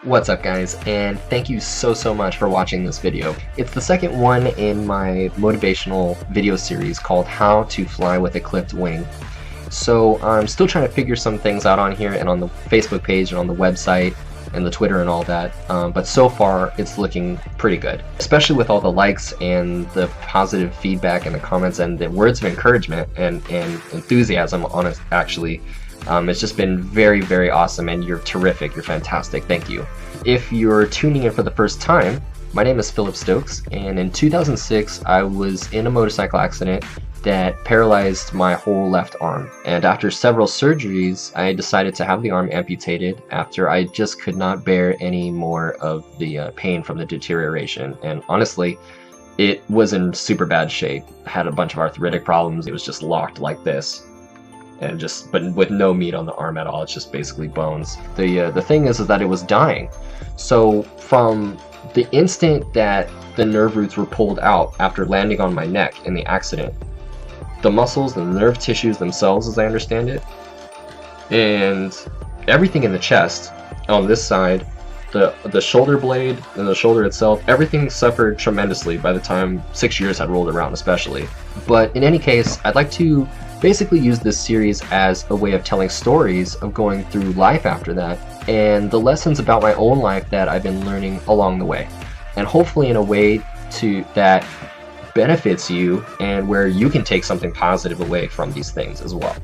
What's up guys, and thank you so much for watching this video. It's the second one in my motivational video series called How to Fly with a Clipped Wing. So I'm still trying to figure some things out on here and on the Facebook page and on the website and the Twitter and all that, but so far it's looking pretty good, especially with all the likes and the positive feedback and the comments and the words of encouragement and enthusiasm on it actually. It's just been very awesome, and you're terrific, you're fantastic, thank you. If you're tuning in for the first time, my name is Philip Stokes, and in 2006 I was in a motorcycle accident that paralyzed my whole left arm, and after several surgeries I decided to have the arm amputated after I just could not bear any more of the pain from the deterioration. And honestly, it was in super bad shape. I had a bunch of arthritic problems. It was just locked like this, and but with no meat on the arm at all. It's just basically bones. The thing is that it was dying. So from the instant that the nerve roots were pulled out after landing on my neck in the accident, the muscles and the nerve tissues themselves, as I understand it, and everything in the chest on this side, the shoulder blade and the shoulder itself, everything suffered tremendously by the time 6 years had rolled around especially. But in any case, I'd like to basically use this series as a way of telling stories of going through life after that and the lessons about my own life that I've been learning along the way, and hopefully in a way that benefits you and where you can take something positive away from these things as well.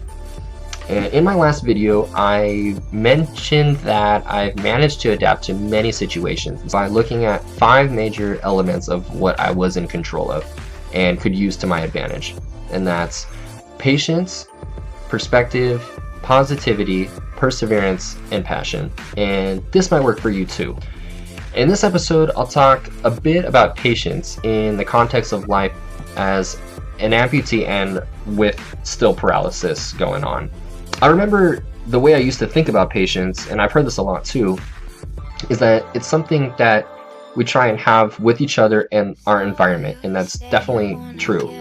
And in my last video, I mentioned that I've managed to adapt to many situations by looking at 5 major elements of what I was in control of and could use to my advantage. And that's patience, perspective, positivity, perseverance, and passion. And this might work for you too. In this episode, I'll talk a bit about patience in the context of life as an amputee and with still paralysis going on. I remember the way I used to think about patience, and I've heard this a lot too, is that it's something that we try and have with each other and our environment, and that's definitely true.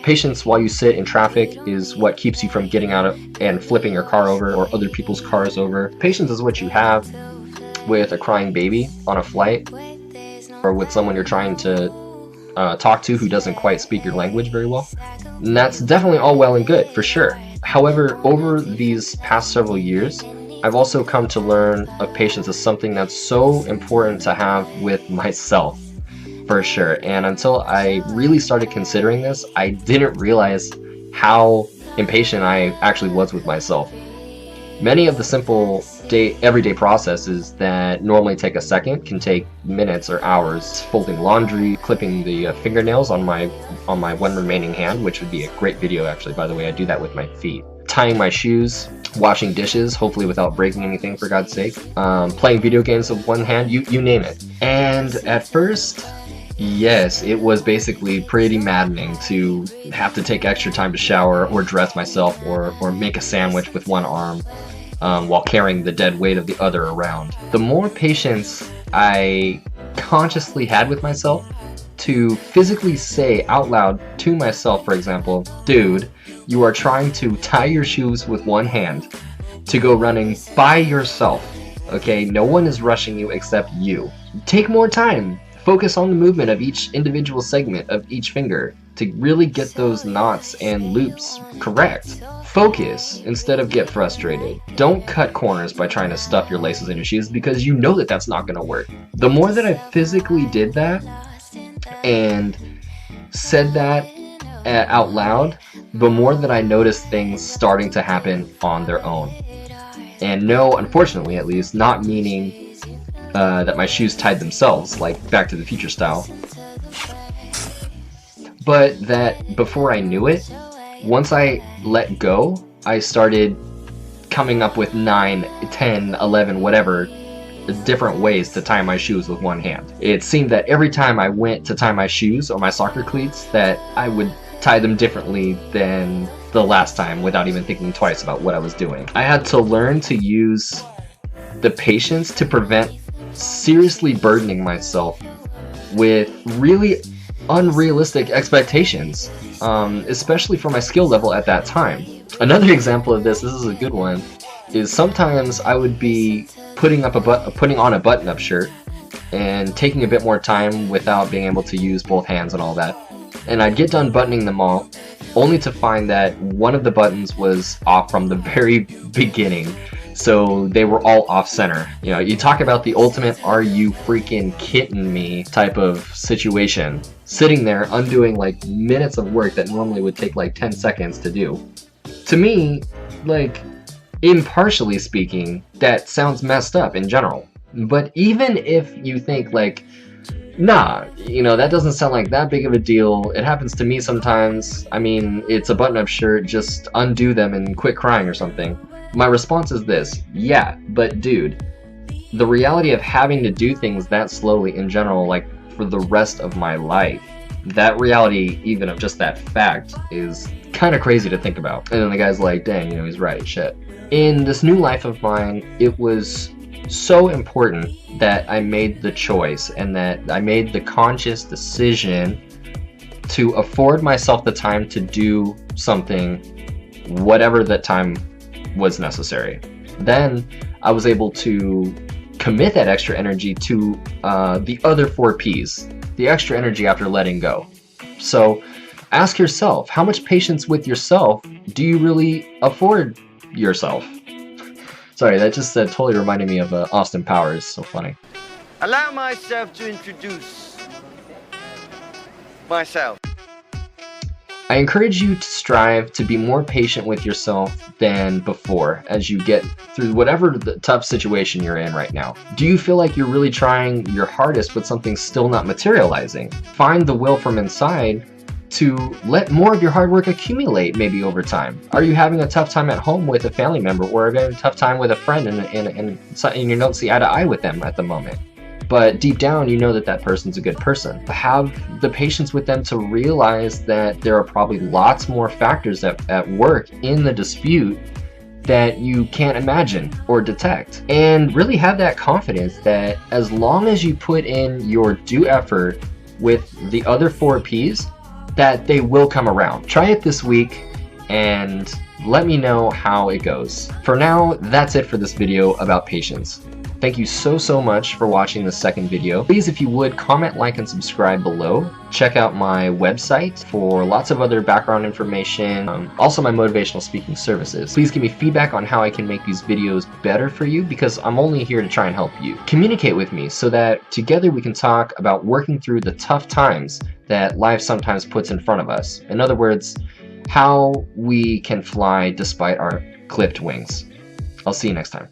Patience while you sit in traffic is what keeps you from getting out of and flipping your car over or other people's cars over. Patience is what you have with a crying baby on a flight, or with someone you're trying to talk to who doesn't quite speak your language very well. And that's definitely all well and good, for sure. However, over these past several years, I've also come to learn of patience as something that's so important to have with myself, for sure. And until I really started considering this, I didn't realize how impatient I actually was with myself. Many of the simple everyday processes that normally take a second can take minutes or hours. Folding laundry, clipping the fingernails on my one remaining hand, which would be a great video actually, by the way. I do that with my feet. Tying my shoes, washing dishes, hopefully without breaking anything, for God's sake. Playing video games with one hand, you name it. And at first, yes, it was basically pretty maddening to have to take extra time to shower or dress myself or make a sandwich with one arm while carrying the dead weight of the other around. The more patience I consciously had with myself to physically say out loud to myself, for example, dude, you are trying to tie your shoes with one hand to go running by yourself, okay? No one is rushing you except you. Take more time. Focus on the movement of each individual segment of each finger to really get those knots and loops correct. Focus instead of get frustrated. Don't cut corners by trying to stuff your laces in your shoes, because you know that that's not going to work. The more that I physically did that and said that out loud, the more that I noticed things starting to happen on their own. And no, unfortunately at least, not meaning that my shoes tied themselves, like Back to the Future style, but that before I knew it, once I let go, I started coming up with 9, 10, 11, whatever, different ways to tie my shoes with one hand. It seemed that every time I went to tie my shoes or my soccer cleats, that I would tie them differently than the last time without even thinking twice about what I was doing. I had to learn to use the patience to prevent seriously burdening myself with really unrealistic expectations, especially for my skill level at that time. Another example of this is a good one, is sometimes I would be putting on a button-up shirt and taking a bit more time without being able to use both hands and all that. And I'd get done buttoning them all, only to find that one of the buttons was off from the very beginning. So they were all off center. You know, you talk about the ultimate "are you freaking kidding me" type of situation. Sitting there undoing like minutes of work that normally would take like 10 seconds to do. To me, like, impartially speaking, that sounds messed up in general. But even if you think like, nah, you know, that doesn't sound like that big of a deal, it happens to me sometimes, I mean, it's a button-up shirt, just undo them and quit crying or something. My response is this: yeah, but dude, the reality of having to do things that slowly in general, like for the rest of my life, that reality, even of just that fact, is kind of crazy to think about. And then the guy's like, dang, you know, he's right, shit. In this new life of mine, it was so important that I made the choice and that I made the conscious decision to afford myself the time to do something, whatever that time was necessary. Then I was able to commit that extra energy to the other 4 P's, the extra energy after letting go. So ask yourself, how much patience with yourself do you really afford yourself? Sorry, that just totally reminded me of Austin Powers. So funny. Allow myself to introduce myself. I encourage you to strive to be more patient with yourself than before as you get through whatever the tough situation you're in right now. Do you feel like you're really trying your hardest but something's still not materializing? Find the will from inside to let more of your hard work accumulate maybe over time. Are you having a tough time at home with a family member, or are you having a tough time with a friend and you don't see eye to eye with them at the moment? But deep down, you know that that person's a good person. Have the patience with them to realize that there are probably lots more factors at work in the dispute that you can't imagine or detect. And really have that confidence that as long as you put in your due effort with the other 4 P's, that they will come around. Try it this week and let me know how it goes. For now, that's it for this video about patience. Thank you so much for watching the second video. Please, if you would, comment, like, and subscribe below. Check out my website for lots of other background information, also my motivational speaking services. Please give me feedback on how I can make these videos better for you, because I'm only here to try and help you. Communicate with me so that together we can talk about working through the tough times that life sometimes puts in front of us. In other words, how we can fly despite our clipped wings. I'll see you next time.